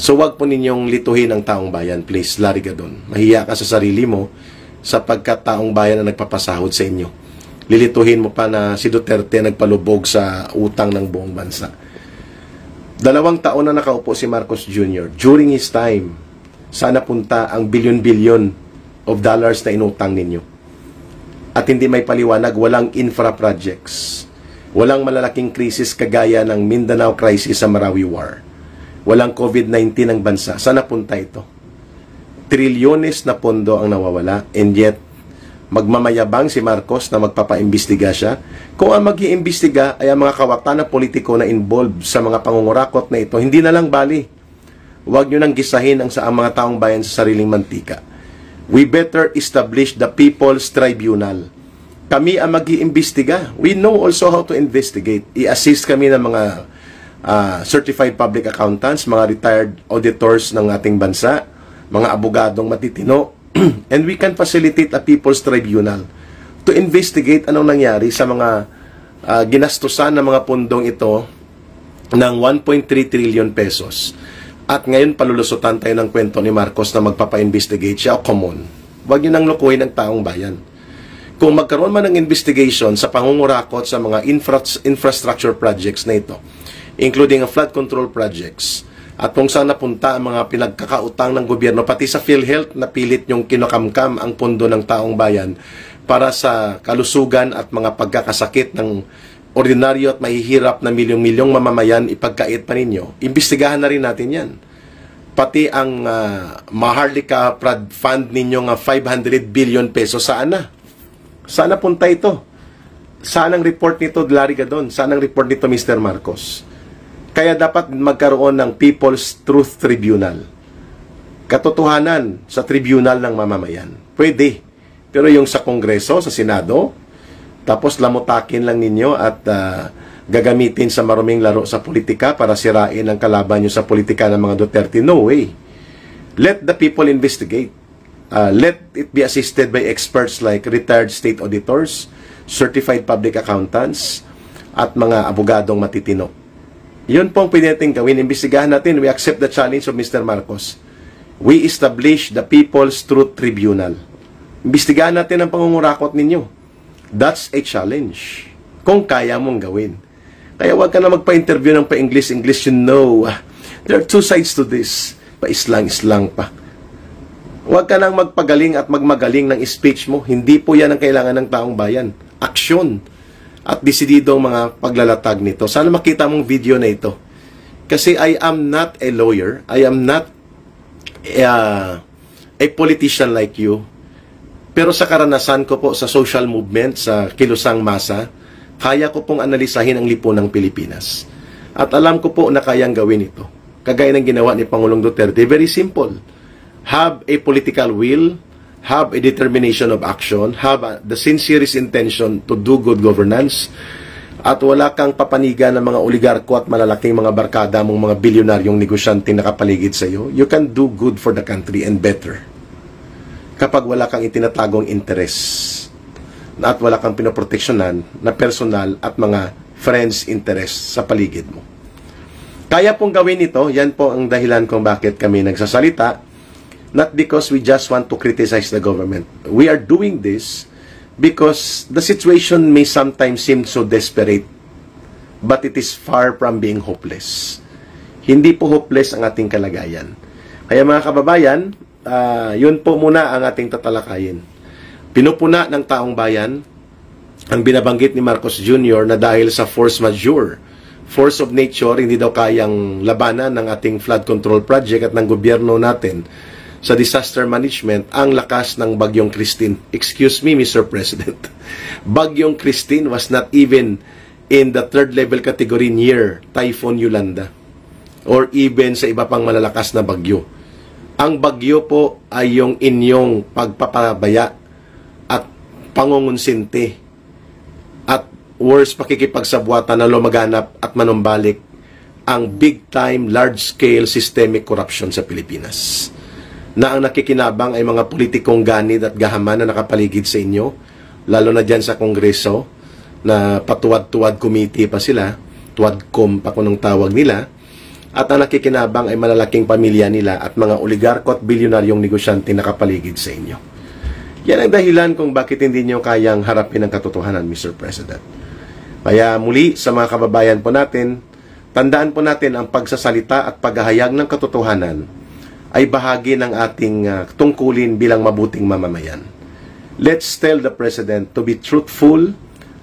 So wag po ninyong lituhin ang taong bayan, please, Larry Gadon. Mahiya ka sa sarili mo sapagkat taong bayan na nagpapasahod sa inyo. Lilituhin mo pa na si Duterte nagpalubog sa utang ng buong bansa. 2 taon na nakaupo si Marcos Jr. During his time, sana punta ang billion of dollars na inutang ninyo. At hindi may paliwanag, walang infra projects. Walang malalaking krisis kagaya ng Mindanao crisis sa Marawi War. Walang COVID-19 ang bansa. Saan napunta ito? Trilyones na pondo ang nawawala, and yet magmamayabang si Marcos na magpapaimbestiga siya. Kung ang mag-iimbestiga ay ang mga kawatan na politiko na involved sa mga pangungurakot na ito, hindi na lang bali Huwag nyo nang gisahin ang mga taong bayan sa sariling mantika. We better establish the People's Tribunal. Kami ang mag-iimbestiga. We know also how to investigate. I-assist kami ng mga certified public accountants, mga retired auditors ng ating bansa, mga abogadong matitino, and we can facilitate a People's Tribunal to investigate anong nangyari sa mga ginastusan ng mga pundong ito ng 1.3 trillion pesos. At ngayon palulusutan tayo ng kwento ni Marcos na magpapa-investigate siya. Come on. Huwag nyo nang lukuhin ang taong bayan. Kung magkaroon man ng investigation sa pangungurakot sa mga infrastructure projects na ito, including flood control projects, at kung saan napunta ang mga pinagkakautang ng gobyerno, pati sa PhilHealth na pilit yung kinakamkam ang pondo ng taong bayan para sa kalusugan at mga pagkakasakit ng ordinaryo at mahihirap na milyong-milyong mamamayan, ipagkait pa ninyo, imbestigahan na rin natin yan. Pati ang Maharlika Fund ninyo nga 500 billion pesos, saan na? Saan punta ito? Saan ang report nito, Larry Gadon? Saan ang report nito, Mr. Marcos? Kaya dapat magkaroon ng People's Truth Tribunal. Katotohanan sa tribunal ng mamamayan. Pwede. Pero yung sa Kongreso, sa Senado, tapos lamutakin lang ninyo at gagamitin sa maruming laro sa politika para sirain ang kalaban nyo sa politika ng mga Duterte. No way. Let the people investigate. Let it be assisted by experts like retired state auditors, certified public accountants, at mga abogadong matitino. Yun po ang pwede natin gawin. Imbestigahan natin. We accept the challenge of Mr. Marcos. We establish the People's Truth Tribunal. Imbestigahan natin ang pangungurakot ninyo. That's a challenge. Kung kaya mong gawin. Kaya huwag ka na magpa-interview ng pa-English. You know, there are two sides to this. Pa-islang-islang pa. Huwag ka nang magpagaling at magmagaling ng speech mo. Hindi po yan ang kailangan ng taong bayan. Aksyon. At desididong mga paglalatag nito. Sana makita mong video na ito. Kasi I am not a lawyer. I am not a politician like you. Pero sa karanasan ko po sa social movement, sa kilusang masa, kaya ko pong analisahin ang lipunang Pilipinas. At alam ko po na kayang gawin ito. Kagaya ng ginawa ni Pangulong Duterte. Very simple. Have a political will, have a determination of action, have the sincerest intention to do good governance, at wala kang papanigan ng mga oligarko at malalaking mga barkada mong mga bilyonaryong negosyante nakapaligid sa iyo. You can do good for the country and better kapag wala kang itinatagong interes at wala kang pinoproteksyonan na personal at mga friends interest sa paligid mo. Kaya pong gawin ito. Yan po ang dahilan kung bakit kami nagsasalita. Not because we just want to criticize the government. We are doing this because the situation may sometimes seem so desperate, but it is far from being hopeless. Hindi po hopeless ang ating kalagayan. Kaya mga kababayan, yun po muna ang ating tatalakayin. Pinupuna ng taong bayan ang binabanggit ni Marcos Jr. na dahil sa force majeure, force of nature, hindi daw kayang labanan ng ating flood control project at ng gobyerno natin sa disaster management ang lakas ng Bagyong Christine. Excuse me, Mr. President. Bagyong Christine was not even in the third level category near Typhoon Yolanda or even sa iba pang malalakas na bagyo. Ang bagyo po ay yung inyong pagpapabaya at pangungunsinte at worse pakikipagsabwatan na lumaganap at manumbalik ang big-time, large-scale systemic corruption sa Pilipinas. Na ang nakikinabang ay mga politikong ganid at gahaman na nakapaligid sa inyo, lalo na dyan sa Kongreso, na patuwad-tuwad committee pa sila, tuwadcom pa kung tawag nila, at ang nakikinabang ay malalaking pamilya nila at mga oligarko at bilyonaryong negosyante nakapaligid sa inyo. Yan ang dahilan kung bakit hindi nyo kayang harapin ang katotohanan, Mr. President. Kaya muli, sa mga kababayan po natin, tandaan po natin ang pagsasalita at paghahayag ng katotohanan ay bahagi ng ating tungkulin bilang mabuting mamamayan. Let's tell the President to be truthful,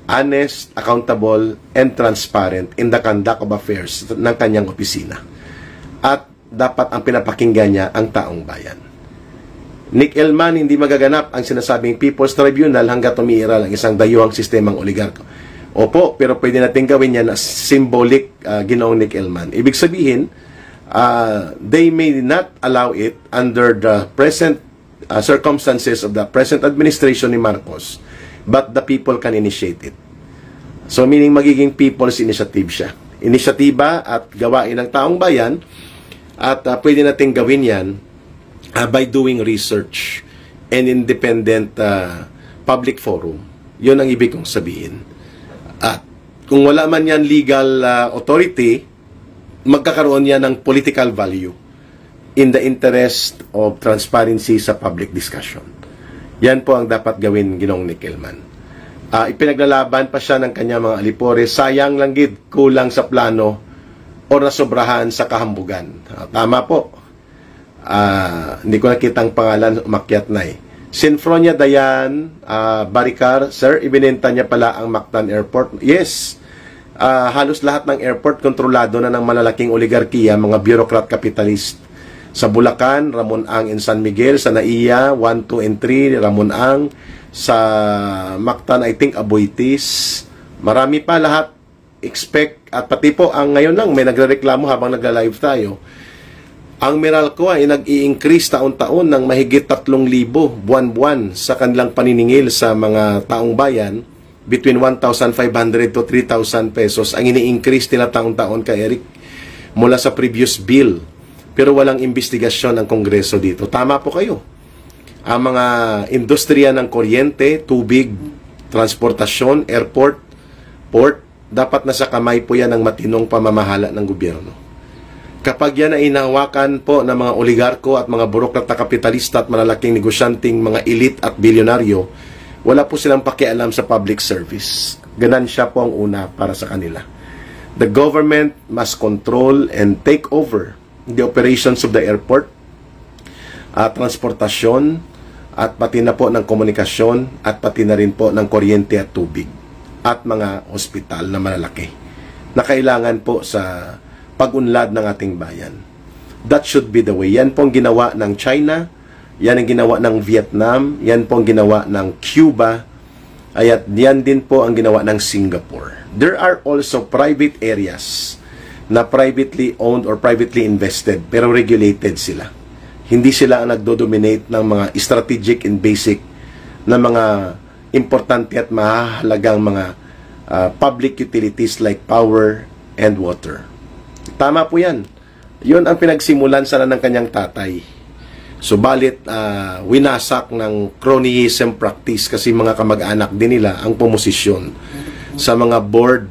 honest, accountable, and transparent in the conduct of affairs ng kanyang opisina. At dapat ang pinapakinggan niya ang taong bayan. Nick Elman, hindi magaganap ang sinasabing People's Tribunal hanggat umiiral ang isang dayuhang sistemang oligarko. Opo, pero pwede natin gawin yan na symbolic, Ginoong Nick Elman. Ibig sabihin, they may not allow it under the present circumstances of the present administration ni Marcos, but the people can initiate it. So meaning magiging people's initiative siya. Inisyatiba at gawain ng taong bayan, at pwede nating gawin yan by doing research and independent public forum. Yun ang ibig kong sabihin. At kung wala man yan legal authority, magkakaroon yan ng political value in the interest of transparency sa public discussion. Yan po ang dapat gawin Ginoong Nickelman. Ipinaglalaban pa siya ng kanyang mga alipore. Sayang lang gid, kulang sa plano o nasobrahan sa kahambugan. Tama po. Hindi ko nakitang pangalan, umakyat na eh. Sinfronia Dayan Baricar, sir, ibinenta niya pala ang Mactan Airport. Yes, halos lahat ng airport kontrolado na ng malalaking oligarkiya, mga bureaucrat capitalist. Sa Bulacan, Ramon Ang in San Miguel, sa Naiya, 1, 2, and 3, Ramon Ang, sa Mactan, I think, Aboitiz. Marami pa lahat. Expect, at pati po, ang ngayon lang, may nagrereklamo habang nagla-live tayo. Ang Meralco ay nag-i-increase taon-taon ng mahigit 3,000 buwan-buwan sa kanilang paniningil sa mga taong bayan, between 1,500 to 3,000 pesos. Ang ini-increase nila taon-taon kay Eric mula sa previous bill. Pero walang investigasyon ng Kongreso dito. Tama po kayo. Ang mga industriya ng kuryente, tubig, transportasyon, airport, port, dapat nasa kamay po yan ng matinong pamamahala ng gobyerno. Kapag yan ay inahawakan po ng mga oligarko at mga burokrata kapitalista at malalaking negosyanteng mga elite at bilyonaryo, wala po silang pakialam sa public service. Ganansya po ang una para sa kanila. The government must control and take over the operations of the airport, transportasyon, at pati na po ng komunikasyon, at pati na rin po ng kuryente at tubig, at mga ospital na malalaki na kailangan po sa pag-unlad ng ating bayan. That should be the way. Yan po ang ginawa ng China, yan ang ginawa ng Vietnam, yan po ang ginawa ng Cuba, at yan din po ang ginawa ng Singapore. There are also private areas na privately owned or privately invested, pero regulated sila. Hindi sila ang nagdo-dominate ng mga strategic and basic na mga importante at mahalagang mga public utilities like power and water. Tama po yan. Yun ang pinagsimulan sana ng kanyang tatay. Subalit, winasak ng cronyism practice kasi mga kamag-anak din nila ang pumosisyon sa mga board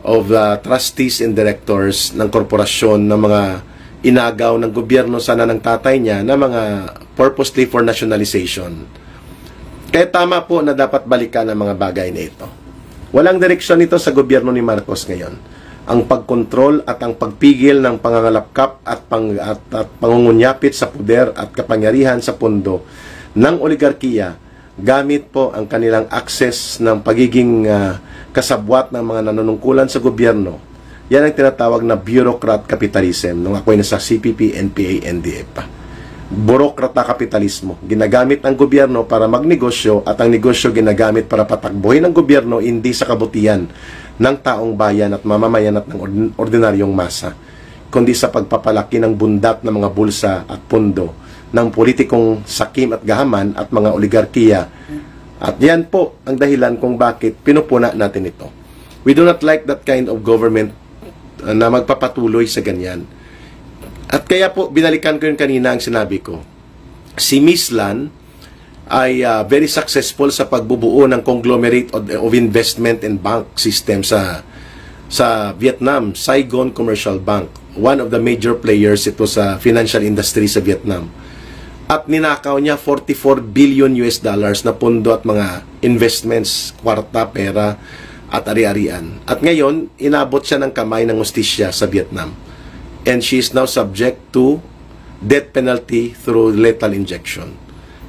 of trustees and directors ng korporasyon ng mga inagaw ng gobyerno sana ng tatay niya na mga purposely for nationalization. Kaya tama po na dapat balikan ang mga bagay na ito. Walang direksyon ito sa gobyerno ni Marcos ngayon. Ang pagkontrol at ang pagpigil ng pangangalapkap at pangungunyapit sa puder at kapangyarihan sa pundo ng oligarkiya gamit po ang kanilang access ng pagiging kasabwat ng mga nanunungkulan sa gobyerno. Yan ang tinatawag na bureaucrat capitalism nung ako'y nasa CPP, NPA, NDF pa. Burokrata kapitalismo. Ginagamit ng gobyerno para magnegosyo at ang negosyo ginagamit para patakbuhin ng gobyerno hindi sa kabutihan ng taong bayan at mamamayan at ng ordinaryong masa, kundi sa pagpapalaki ng bundat ng mga bulsa at pundo ng politikong sakim at gahaman at mga oligarkiya. At yan po ang dahilan kung bakit pinupuna natin ito. We do not like that kind of government na magpapatuloy sa ganyan. At kaya po, binalikan ko yung kanina ang sinabi ko. Si Miss Lan ay very successful sa pagbubuo ng conglomerate of investment and bank system sa Vietnam, Saigon Commercial Bank. One of the major players ito sa financial industry sa Vietnam. At ninakaw niya 44 billion US dollars na pondo at mga investments, kwarta, pera, at ari-arian. At ngayon, inabot siya ng kamay ng hustisya sa Vietnam. And she is now subject to death penalty through lethal injection.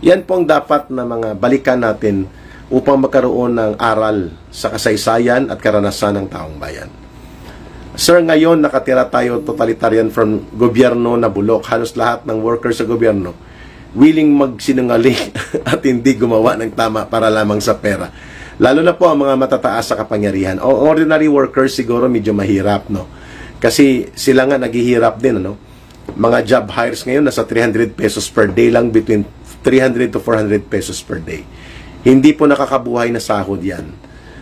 Yan po ang dapat na mga balikan natin upang magkaroon ng aral sa kasaysayan at karanasan ng taong bayan. Sir, ngayon nakatira tayo totalitarian from gobyerno na bulok. Halos lahat ng workers sa gobyerno willing magsinungaling at hindi gumawa ng tama para lamang sa pera. Lalo na po ang mga matataas sa kapangyarihan. O ordinary workers siguro medyo mahirap, no? Kasi sila nga naghihirap din, ano? Mga job hires ngayon nasa 300 pesos per day lang, between 300 to 400 pesos per day. Hindi po nakakabuhay na sahod yan.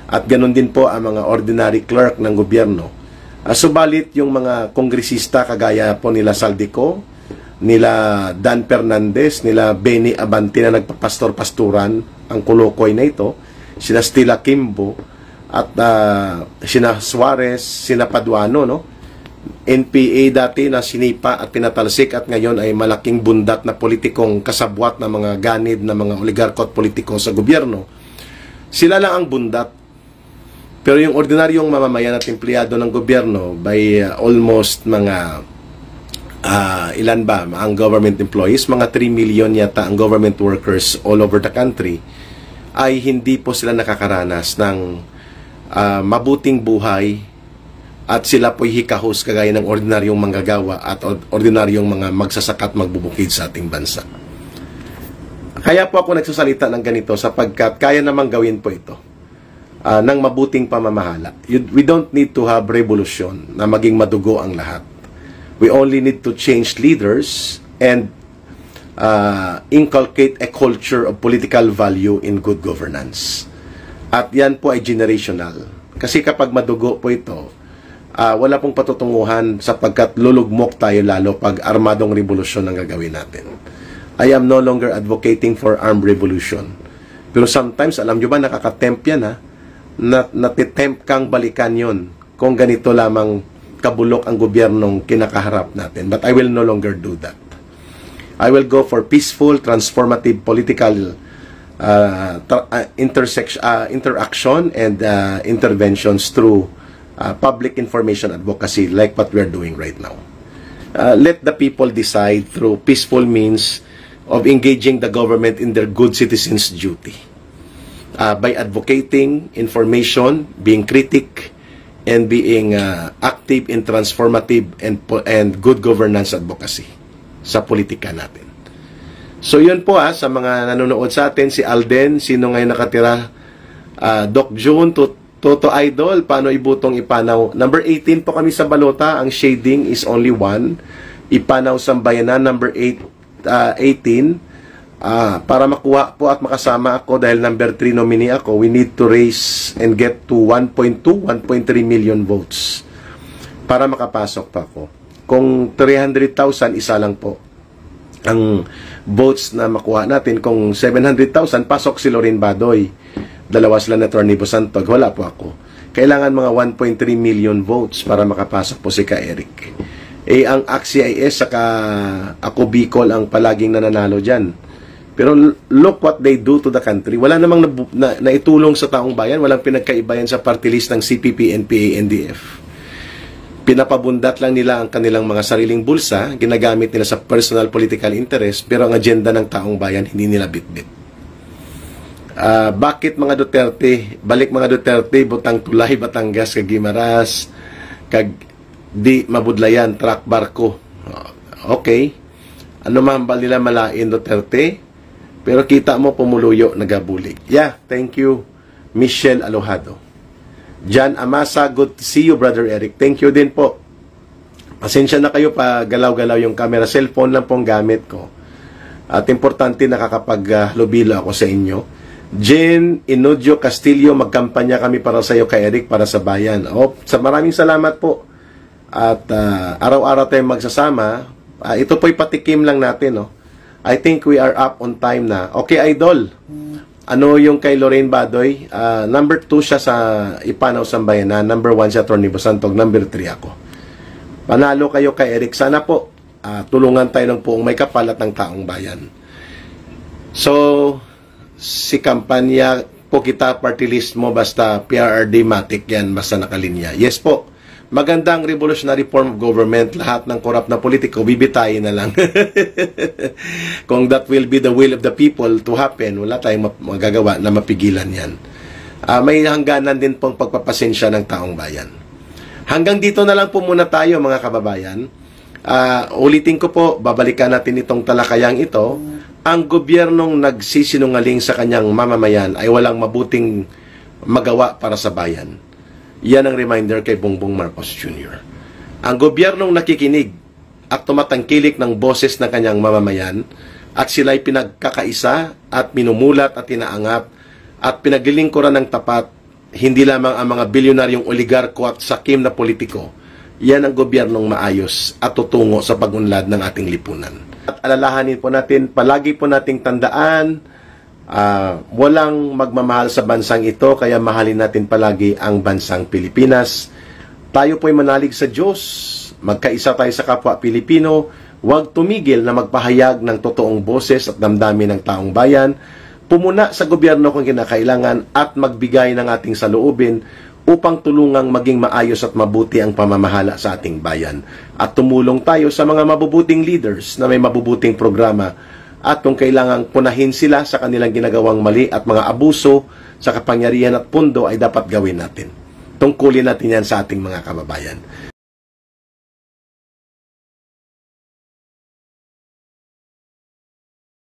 At ganun din po ang mga ordinary clerk ng gobyerno. Subalit yung mga kongresista kagaya po nila Saldico, nila Dan Fernandez, nila Benny Abante na nagpapastor-pasturan ang kulukoy na ito, sina Stila Kimbo, at sina Suarez, sina Paduano, no? NPA dati na sinipa at pinatalsik at ngayon ay malaking bundat na politikong kasabwat na mga ganid na mga oligarko at politiko sa gobyerno. Sila lang ang bundat. Pero yung ordinaryong mamamayan at empleyado ng gobyerno by almost mga ilan ba ang government employees, mga 3 million yata ang government workers all over the country, ay hindi po sila nakakaranas ng mabuting buhay at sila po'y hikahos kagaya ng ordinaryong manggagawa at ordinaryong mga magsasaka at magbubukid sa ating bansa. Kaya po ako nagsasalita ng ganito sapagkat kaya namang gawin po ito ng mabuting pamamahala. We don't need to have revolution na maging madugo ang lahat. We only need to change leaders and inculcate a culture of political value in good governance. At yan po ay generational. Kasi kapag madugo po ito, wala pong patutunguhan sapagkat lulugmok tayo lalo pag armadong revolusyon ang gagawin natin. I am no longer advocating for armed revolution. Pero sometimes, alam nyo ba, nakakatempt yan ha? Natitempt kang balikan yon kung ganito lamang kabulok ang gobyernong kinakaharap natin. But I will no longer do that. I will go for peaceful, transformative political interaction and interventions through public information advocacy like what we are doing right now. Let the people decide through peaceful means of engaging the government in their good citizens' duty. By advocating information, being critic, and being active in transformative and good governance advocacy sa politika natin. So yun po sa mga nanonood sa atin, si Alden, sino ngayon nakatira? Doc June, Toto Idol, paano ibutong ipanaw? Number 18 po kami sa balota, ang shading is only 1. Ipanaw Sambayanan, number 18. Para makuha po at makasama ako dahil number 3 nominee ako, we need to raise and get to 1.2, 1.3 million votes para makapasok pa ako. Kung 300,000, isa lang po ang votes na makuha natin. Kung 700,000, pasok si Lorin Badoy. Dalawa sila na Atty. Bosantog, wala po ako. Kailangan mga 1.3 million votes para makapasok po si Ka Eric. Ang AXIS saka ako Bicol ang palaging nananalo dyan. Pero look what they do to the country. Wala namang naitulong sa taong bayan. Walang pinagkaibayan sa party list ng CPP, NPA, NDF. Pinapabundat lang nila ang kanilang mga sariling bulsa. Ginagamit nila sa personal political interest. Pero ang agenda ng taong bayan, hindi nila bitbit. Bakit mga Duterte, balik mga Duterte, Butang Tulay, Batangas, kag Guimaras, kag di mabudlayan, truck barko. Okay. Ano man ba nila malain Duterte? Pero kita mo pumuluyo, nagabulig. Yeah, thank you, Michelle Alojado. Jan Amasa, good to see you, Brother Eric. Thank you din po. Pasensya na kayo pa galaw-galaw yung camera. Cellphone lang pong gamit ko. At importante nakakapag-lubilo ako sa inyo. Jen Inudio Castillo, magkampanya kami para sa iyo, kay Eric, para sa bayan. Maraming salamat po. At araw-araw tayong magsasama. Ito po'y patikim lang natin. I think we are up on time na. Okay, Idol. Ano yung kay Lorraine Badoy? Number 2 siya sa Ipanaw Sambayanan. Number 1 siya Atty. Bosantog. Number 3 ako. Panalo kayo kay Eric. Sana po tulungan tayo ng buong may kapalat ng taong bayan. So, si kampanya po kita, party list mo, basta PRRD matic yan, basta nakalinya. Yes po, magandang revolutionary form of government, lahat ng korap na politiko, bibitayin na lang. Kung that will be the will of the people to happen, wala tayong magagawa na mapigilan yan. May hangganan din pong pagpapasensya ng taong bayan. Hanggang dito na lang po muna tayo, mga kababayan. Ulitin ko po, babalikan natin itong talakayang ito. Ang gobyernong nagsisinungaling sa kanyang mamamayan ay walang mabuting magawa para sa bayan. Yan ang reminder kay Bongbong Marcos Jr. Ang gobyernong nakikinig at tumatangkilik ng boses ng kanyang mamamayan at sila'y pinagkakaisa at minumulat at inaangat at pinaglilingkuran ng tapat hindi lamang ang mga bilyonaryong oligarko at sakim na politiko. Yan ang gobyernong maayos at tutungo sa pag-unlad ng ating lipunan. At alalahanin po natin, palagi po nating tandaan, walang magmamahal sa bansang ito, kaya mahalin natin palagi ang bansang Pilipinas. Tayo po'y manalig sa Diyos, magkaisa tayo sa kapwa Pilipino, huwag tumigil na magpahayag ng totoong boses at damdamin ng taong bayan, pumuna sa gobyerno kung kinakailangan at magbigay ng ating saloobin upang tulungang maging maayos at mabuti ang pamamahala sa ating bayan. At tumulong tayo sa mga mabubuting leaders na may mabubuting programa at kung kailangang punahin sila sa kanilang ginagawang mali at mga abuso sa kapangyarihan at pundo ay dapat gawin natin. Tungkulin natin yan sa ating mga kababayan.